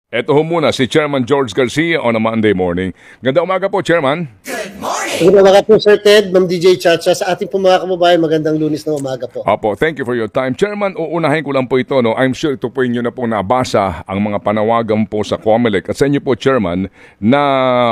Ito ho muna si Chairman George Garcia on a Monday morning. Ganda umaga po, Chairman. Magandang umaga po, Sir Ted, Ma'am DJ Chacha. Sa ating po mga kababayan, magandang Lunes na umaga po. Opo, thank you for your time. Chairman, uunahin ko lang po ito. No? I'm sure ito po inyo na po nabasa ang mga panawagan po sa COMELEC. At sa inyo po, Chairman, na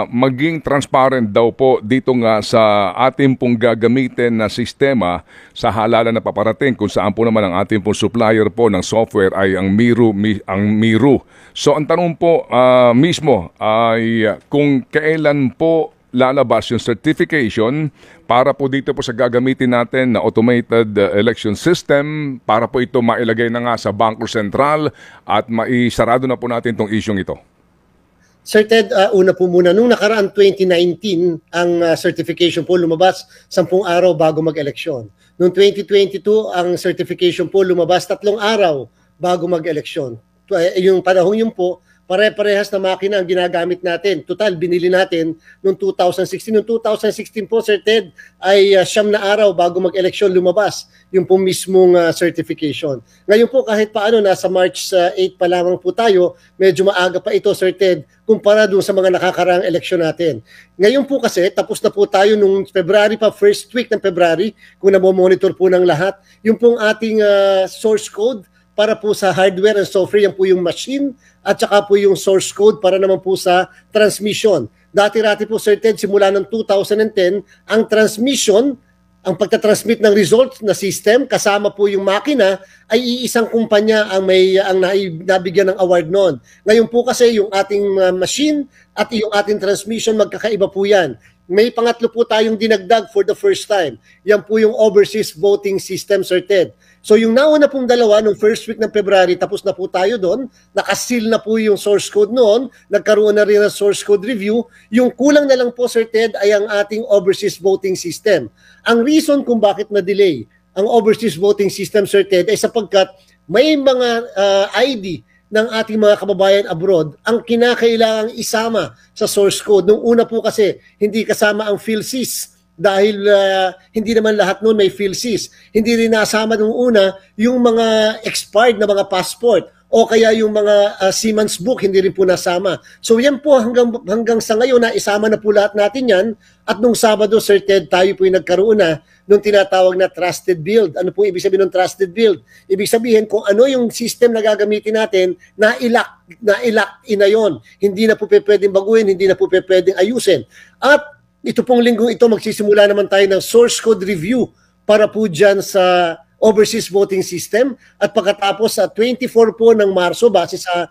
maging transparent daw po dito nga sa ating pong gagamitin na sistema sa halalan na paparating kung saan po naman ang ating pong supplier po ng software ay ang Miru. So ang tanong po mismo ay kung kailan po lalabas yung certification para po dito po sa gagamitin natin na automated election system para po ito mailagay na nga sa Bangko Sentral at maisarado na po natin itong isyong ito. Sir Ted, una po muna, nung nakaraan 2019, ang certification po lumabas 10 araw bago mag-eleksyon. Noong 2022, ang certification po lumabas 3 araw bago mag-eleksyon. Yung panahon yun po, pare-parehas na makina ang ginagamit natin. Total, binili natin noong 2016. Noong 2016 po, Sir Ted, ay 9 na araw bago mag-eleksyon lumabas yung po mismong certification. Ngayon po, kahit paano, nasa March 8 pa lamang po tayo, medyo maaga pa ito, Sir Ted, kumpara doon sa mga nakakaraang eleksyon natin. Ngayon po kasi, tapos na po tayo nung February pa, first week ng February, kung namo-monitor po ng lahat, yung pong ating source code, para po sa hardware and software, yan po yung machine at saka po yung source code para naman po sa transmission. Dati-rati po, Sir Ted, simula ng 2010, ang transmission, ang pagtatransmit ng results na system, kasama po yung makina, ay iisang kumpanya ang nabigyan ng award noon. Ngayon po kasi yung ating machine at yung ating transmission, magkakaiba po yan. May pangatlo po tayong dinagdag for the first time. Yan po yung overseas voting system, Sir Ted. So yung nauna pong dalawa, nung first week ng February, tapos na po tayo doon, nakasil na po yung source code noon, nagkaroon na rin ng source code review. Yung kulang na lang po, Sir Ted, ay ang ating overseas voting system. Ang reason kung bakit na-delay ang overseas voting system, Sir Ted, ay sapagkat may mga ID ng ating mga kababayan abroad ang kinakailangang isama sa source code. Nung una po kasi, hindi kasama ang PhilSys dahil hindi naman lahat noon may PhilSys. Hindi rin nasama nung una yung mga expired na mga passport o kaya yung mga Siemens book, hindi rin po nasama. So yan po hanggang sa ngayon na isama na po lahat natin yan. At nung Sabado, Sir Ted, tayo po yung nagkaroon na nung tinatawag na trusted build. Ano po ibig sabihin ng trusted build? Ibig sabihin kung ano yung system na gagamitin natin, na-ilock in na yun. Hindi na po pwedeng baguhin, hindi na po pwedeng ayusin. At ito pong linggong ito, magsisimula naman tayo ng source code review para po dyan sa overseas voting system. At pagkatapos sa 24 po ng Marso, base sa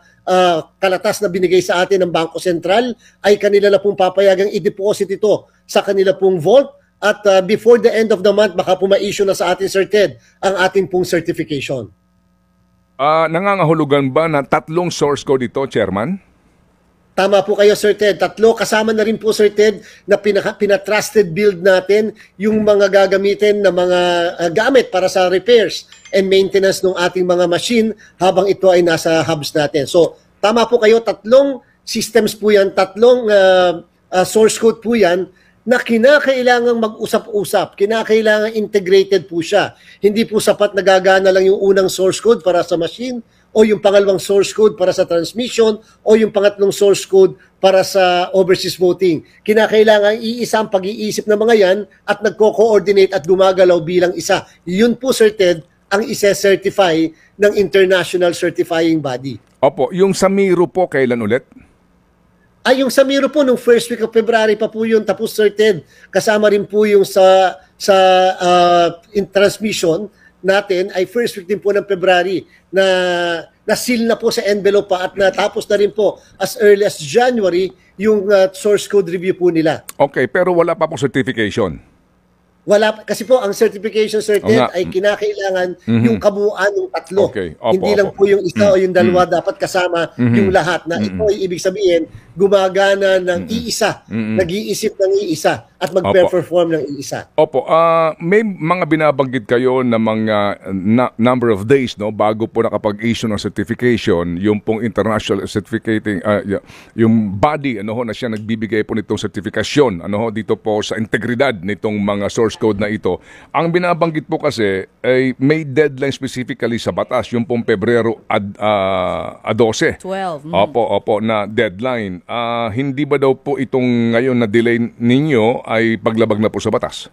kalatas na binigay sa atin ng Bangko Sentral, ay kanila na pong papayagang i-deposit ito sa kanila pong vault. At before the end of the month, baka po ma-issue na sa atin, Sir Ted, ang ating pong certification. Nangangahulugan ba na 3 source code ito, Chairman? Tama po kayo, Sir Ted. 3, kasama na rin po, Sir Ted, na pina-trusted build natin yung mga gagamitin na mga gamit para sa repairs and maintenance ng ating mga machine habang ito ay nasa hubs natin. So, tama po kayo, 3 systems po yan, 3 source code po yan na kinakailangang mag-usap-usap, kinakailangang integrated po siya. Hindi po sapat nagagana lang yung unang source code para sa machine o yung pangalawang source code para sa transmission o yung pangatlong source code para sa overseas voting. Kinakailangan iisang pag-iisip ng mga yan at nagko-coordinate at gumagalaw bilang isa. Yun po, Sir Ted, ang isa-certify ng international certifying body. Opo, yung sa Miru po, kailan ulit? Yung sa Miru po, nung first week of February pa po yun, tapos Sir Ted, kasama rin po yung sa transmission natin ay first week din po ng February na seal na po sa envelope pa at natapos na rin po as early as January yung source code review po nila. Okay, pero wala pa po certification. Wala, kasi po ang certification, Sir Ted, ay kinakailangan yung kabuuan ng 3. Okay. Opo, hindi lang po yung isa o yung dalawa, dapat kasama yung lahat na ito ay ibig sabihin gumagana ng iisa, nag-iisip ng iisa. at mag-perform ng iisa. Opo, may mga binabanggit kayo na mga number of days no bago po nakapag-issue ng certification, yung pong international certificating yung body ano ho na siya nagbibigay po nitong certification ano ho dito po sa integridad nitong mga source code na ito. Ang binabanggit po kasi ay may deadline specifically sa batas, yung pong Pebrero 12. 12. Opo, na deadline. Hindi ba daw po itong ngayon na delay ninyo ay paglabag na po sa batas?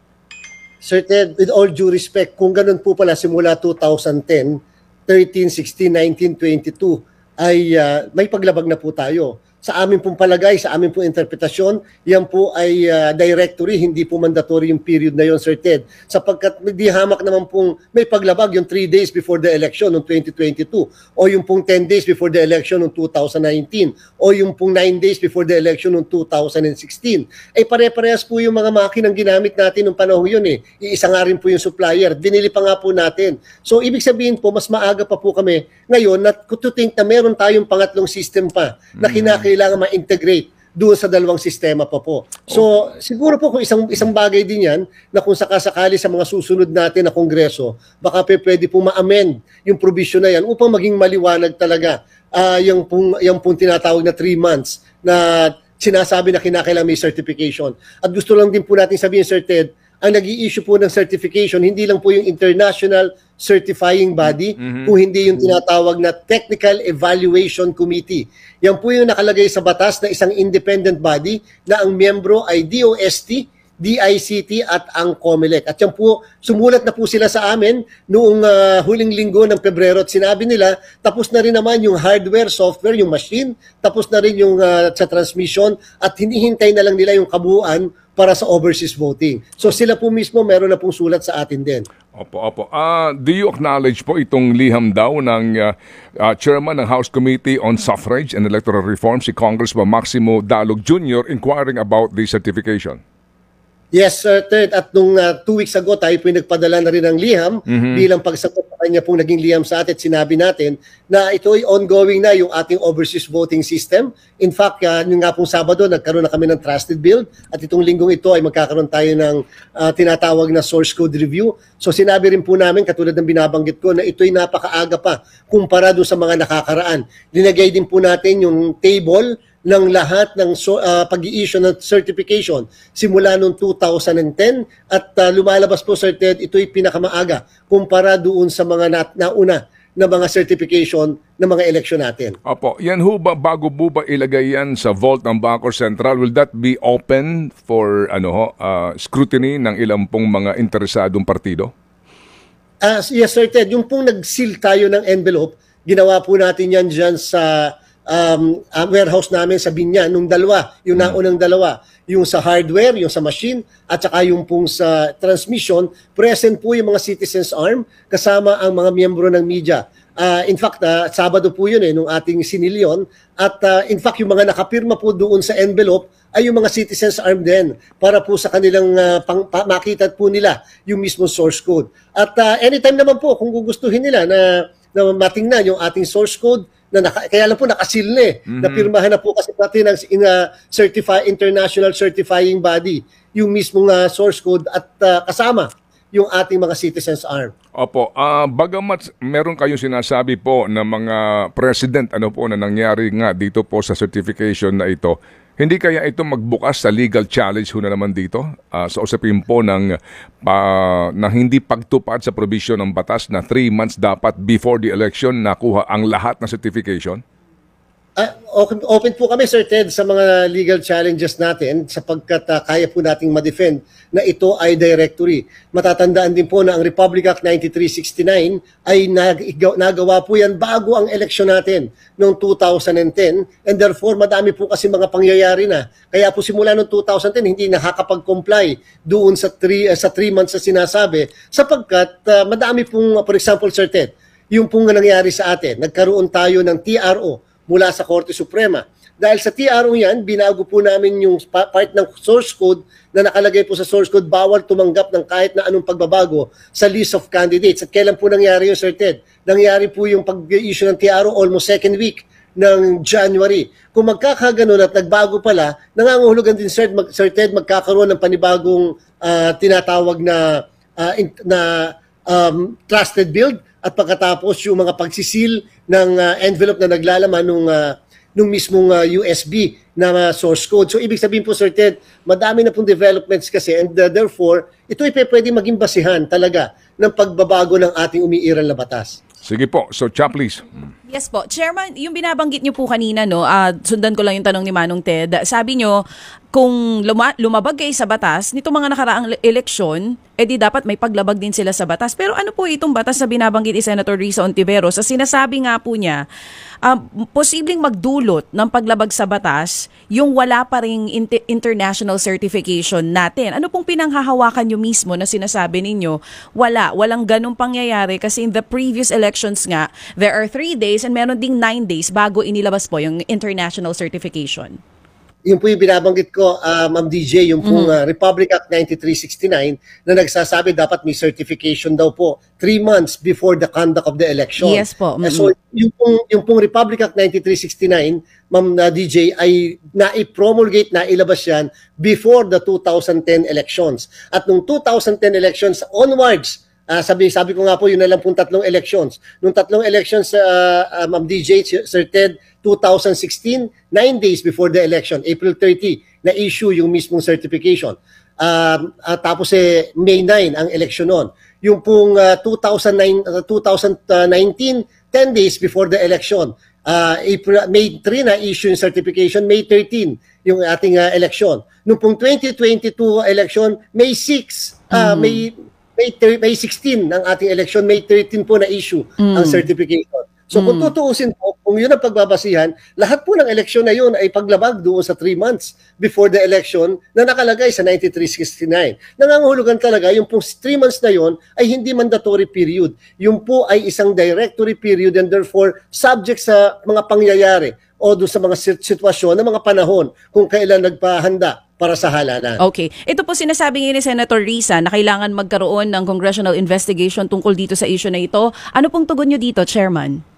Sir Ted, with all due respect, kung ganun po pala simula 2010, 13, 16, 19, 22 ay may paglabag na po tayo. Sa amin pong palagay, sa amin pong interpretasyon, yan po ay directory, hindi po mandatory yung period na yon, Sir Ted. Sapagkat di hamak naman pong may paglabag yung 3 days before the election noong 2022 o yung pong 10 days before the election noong 2019 o yung pong 9 days before the election noong 2016. Eh pare-parehas po yung mga makinang ginamit natin noong panahon yun eh. Iisa nga rin po yung supplier. Binili pa nga po natin. So ibig sabihin po, mas maaga pa po kami ngayon na to think na meron tayong pangatlong system pa na kailangan ma-integrate doon sa dalawang sistema pa po. So, siguro po kung isang bagay din yan na kung sakasakali sa mga susunod natin na kongreso, baka pwede po ma-amend yung provision na yan upang maging maliwanag talaga yung pong tinatawag na 3 months na sinasabi na kinakailangan may certification. At gusto lang din po natin sabihin, Sir Ted, ang nag-i-issue po ng certification, hindi lang po yung International Certifying Body, kung hindi yung tinatawag na Technical Evaluation Committee. Yan po yung nakalagay sa batas na isang independent body na ang miyembro ay DOST, DICT at ang COMELEC. At yan po, sumulat na po sila sa amin noong huling linggo ng Pebrero at sinabi nila, tapos na rin naman yung hardware, software, yung machine, tapos na rin yung sa transmission at hinihintay na lang nila yung kabuuan para sa overseas voting. So sila po mismo meron na pong sulat sa atin din. Opo. Do you acknowledge po itong liham daw ng Chairman ng House Committee on Suffrage and Electoral Reform, si Congressman Maximo Dalog Jr. inquiring about the certification? Yes, Sir Ted. At nung 2 weeks ago, tayo po nagpadala na rin ng liham bilang pagsagot sa kanya pong naging liham sa atin. Sinabi natin na ito ay ongoing na yung ating overseas voting system. In fact, yung nga pong Sabado, nagkaroon na kami ng trusted build at itong linggong ito ay magkakaroon tayo ng tinatawag na source code review. So sinabi rin po namin, katulad ng binabanggit ko, na ito ay napakaaga pa kumpara doon sa mga nakakaraan. Linagay din po natin yung table ng lahat ng pag-i-issue ng certification simula noong 2010 at lumalabas po, Sir Ted, ito'y pinakamaaga kumpara doon sa mga nauna na mga certification ng mga eleksyon natin. Opo, yan ho ba, bago po ba ilagay yan sa vault ng Bangko Sentral, will that be open for scrutiny ng ilang pong mga interesadong partido? Yes, Sir Ted, yung pong nag-seal tayo ng envelope, ginawa po natin yan dyan sa warehouse namin sa Binyan, nung dalawa, yung naunang dalawa, yung sa hardware, yung sa machine, at saka yung pong sa transmission, present po yung mga citizens arm kasama ang mga miyembro ng media. In fact, Sabado po yun nung ating sinilyon, at in fact, yung mga nakapirma po doon sa envelope ay yung mga citizens arm din para po sa kanilang makita po nila yung mismo source code. At anytime naman po, kung gugustuhin nila na matingnan yung ating source code, kaya lang po nakasil na napirmahan na po kasi pati ng international certifying body yung mismong source code at kasama yung ating mga citizens arm. Opo, bagamat meron kayong sinasabi po na mga president na nangyari nga dito po sa certification na ito, hindi kaya ito magbukas sa legal challenge na naman dito sa usapin po ng hindi pagtupad sa provision ng batas na 3 months dapat before the election nakuha ang lahat ng certification? Open po kami, Sir Ted, sa mga legal challenges natin sapagkat kaya po nating ma-defend na ito ay directory. Matatandaan din po na ang Republic Act 9369 ay nagawa po yan bago ang eleksyon natin noong 2010 and therefore madami po kasi mga pangyayari na. Kaya po simula noong 2010 hindi nakakapag-comply doon sa 3 months na sinasabi sapagkat madami pong, for example, Sir Ted, yung pong nangyari sa atin, nagkaroon tayo ng TRO mula sa Korte Suprema. Dahil sa TRO yan, binago po namin yung part ng source code na nakalagay po sa source code, bawal tumanggap ng kahit na anong pagbabago sa list of candidates. At kailan po nangyari yun, Sir Ted? Nangyari po yung pag-issue ng TRO almost second week ng January. Kung magkakaganon at nagbago pala, nangangahulugan din Sir Ted magkakaroon ng panibagong tinatawag na trusted build at pagkatapos yung mga pagsisil ng envelope na naglalaman nung mismong USB na source code. So ibig sabihin po Sir Ted, madami na pong developments kasi and therefore ito ay pwede maging basihan talaga ng pagbabago ng ating umiiral na batas. Sige po. So, Cha, please. Yes po. Chairman, yung binabanggit niyo po kanina, no, sundan ko lang yung tanong ni Manong Ted. Sabi niyo, kung lumabag kayo sa batas, nito mga nakaraang eleksyon, edi dapat may paglabag din sila sa batas. Pero ano po itong batas na binabanggit ni Senator Risa Ontiveros? Sa sinasabi nga po niya, posibleng magdulot ng paglabag sa batas yung wala pa ring international certification natin. Ano pong pinanghahawakan nyo mismo na sinasabi ninyo? Walang ganong pangyayari kasi in the previous elections nga, there are 3 days and meron ding 9 days bago inilabas po yung international certification. Yung po yung binabanggit ko, Ma'am DJ, yung pong Republic Act 9369 na nagsasabi dapat may certification daw po 3 months before the conduct of the election. Yes po. So yung pong Republic Act 9369, Ma'am DJ, ay na-promulgate, nailabas yan before the 2010 elections. At nung 2010 elections onwards, sabi ko nga po, yun na lang pong 3 elections. Nung 3 elections, Ma'am DJ, Sir Ted, 2016, 9 days before the election, April 30, na-issue yung mismong certification. Tapos May 9 ang election noon. Yung pong 2019, 10 days before the election, May 3 na-issue yung certification, May 13 yung ating election. Nung pong 2022 election, May 6, May 16 ng ating election, May 13 po na-issue ang certification. So kung tutuusin po, kung yun ang pagbabasihan, lahat po ng eleksyon na yun ay paglabag doon sa 3 months before the election na nakalagay sa 9369. Nangangahulugan talaga yung pong 3 months na yun ay hindi mandatory period. Yung po ay isang directory period and therefore subject sa mga pangyayari o doon sa mga sitwasyon ng mga panahon kung kailan nagpahanda para sa halalan. Okay. Ito po sinasabi ni Senator Risa na kailangan magkaroon ng congressional investigation tungkol dito sa issue na ito. Ano pong tugon nyo dito, Chairman?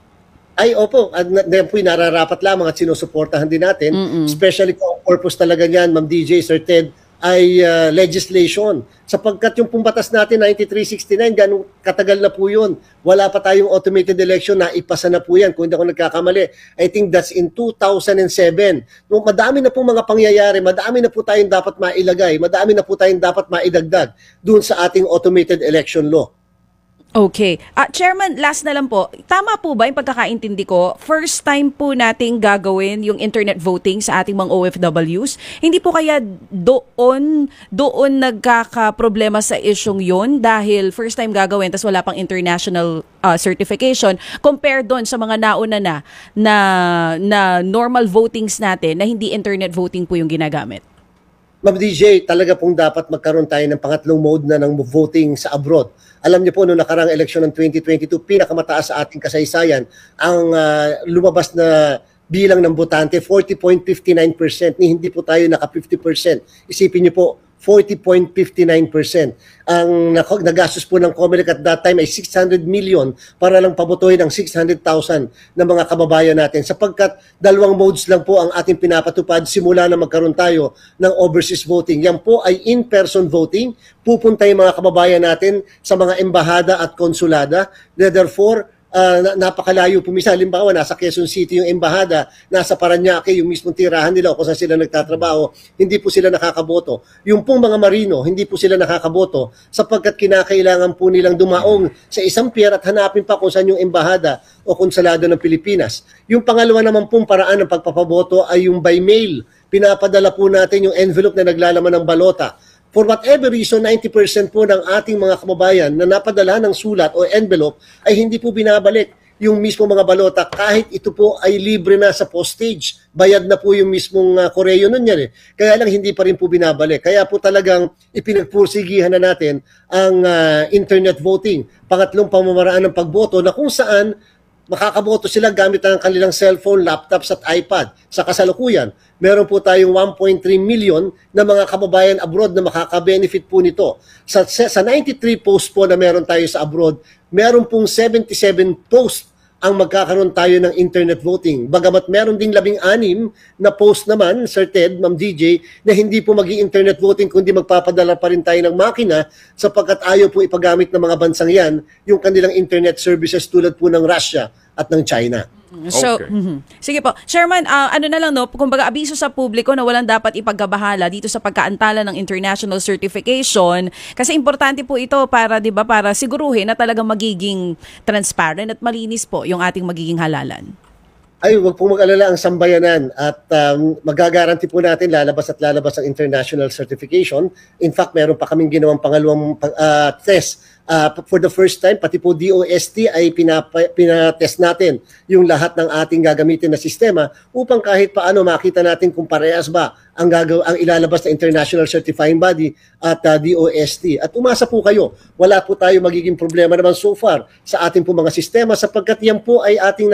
Ay, opo. Yan po nararapat lamang at sinusuportahan din natin. Especially kung ang purpose talaga niyan, Ma'am DJ, Sir Ted, ay legislation. Sapagkat yung pumbatas natin, 9369, ganun katagal na po yun. Wala pa tayong automated election na ipasa na po yan. Kung hindi ako nagkakamali, I think that's in 2007. Nung madami na po mga pangyayari, madami na po tayong dapat mailagay, madami na po tayong dapat maidagdag doon sa ating automated election law. Okay. Chairman, last na lang po. Tama po ba yung pagkakaintindi ko? First time po nating gagawin yung internet voting sa ating mga OFWs? Hindi po kaya doon nagkakaproblema sa isyong yun dahil first time gagawin tas wala pang international certification compare doon sa mga nauna na normal votings natin na hindi internet voting po yung ginagamit? Ma'am DJ, talaga pong dapat magkaroon tayo ng pangatlong mode na ng voting sa abroad. Alam niyo po, noong nakarang eleksyon ng 2022, pinakamataas sa ating kasaysayan ang lumabas na bilang ng botante, 40.59%. Hindi po tayo naka 50%. Isipin niyo po, 40.59%. Ang nagastos po ng COMELEC at that time ay 600 million para lang pabotohin ang 600,000 na mga kababayan natin. Sapagkat 2 modes lang po ang ating pinapatupad simula na magkaroon tayo ng overseas voting. Yan po ay in-person voting. Pupunta yung mga kababayan natin sa mga embahada at konsulada. Therefore, napakalayo po minsan. Halimbawa, nasa Quezon City yung embahada, nasa Parañaque yung mismong tirahan nila o kung saan sila nagtatrabaho, hindi po sila nakakaboto. Yung pong mga marino, hindi po sila nakakaboto sapagkat kinakailangan po nilang dumaong sa isang pier at hanapin pa kung saan yung embahada o konsulado ng Pilipinas. Yung pangalawa naman pong paraan ng pagpapaboto ay yung by mail. Pinapadala po natin yung envelope na naglalaman ng balota. For whatever reason, 90% po ng ating mga kababayan na napadala ng sulat o envelope ay hindi po binabalik yung mismo mga balota kahit ito po ay libre na sa postage. Bayad na po yung mismong koreo nun yan. Kaya lang hindi pa rin po binabalik. Kaya po talagang ipinagpursigihan na natin ang internet voting. Pangatlong pamamaraan ng pagboto na kung saan makakaboto sila gamit ang kanilang cellphone, laptops at iPad. Sa kasalukuyan, meron po tayong 1.3 million na mga kababayan abroad na makaka-benefit po nito. Sa 93 posts po na meron tayo sa abroad, meron pong 77 posts ang magkakaroon tayo ng internet voting. Bagamat meron ding 16 na post naman, Sir Ted, Ma'am DJ, na hindi po internet voting kundi magpapadala pa rin tayo ng makina sapagkat ayaw po ipagamit ng mga bansang yan yung kanilang internet services tulad po ng Russia at ng China. So, Okay. sige po. Chairman, ano na lang no, kumbaga abiso sa publiko na walang dapat ipagkabahala dito sa pagkaantala ng international certification kasi importante po ito para 'di ba para siguruhin na talagang magiging transparent at malinis po yung ating magiging halalan. Ay, wag po mag-alala ang sambayanan at magagaranti po natin lalabas ang international certification. In fact, meron pa kaming ginawang pangalawang test. For the first time, pati po DOST ay pinatest natin yung lahat ng ating gagamitin na sistema upang kahit paano makita natin kung parehas ba ang ilalabas na international certifying body at DOST. At umasa po kayo, wala po tayo magiging problema naman so far sa ating po mga sistema sapagkat yan po ay ating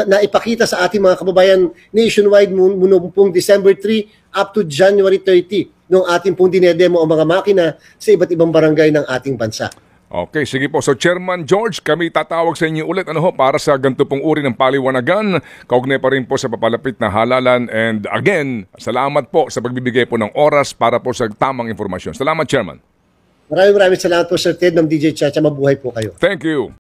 naipakita sa ating mga kababayan nationwide mula pong December 3 up to January 30 nung ating pong dinedemo ang mga makina sa iba't ibang barangay ng ating bansa. Okay, sige po. So Chairman George, kami tatawag sa inyo ulit para sa ganito pong uri ng paliwanagan. Kaugnay pa rin po sa papalapit na halalan. And again, salamat po sa pagbibigay po ng oras para po sa tamang informasyon. Salamat, Chairman. Maraming salamat po, Sir Ted, ng DJ Chacha. Mabuhay po kayo. Thank you.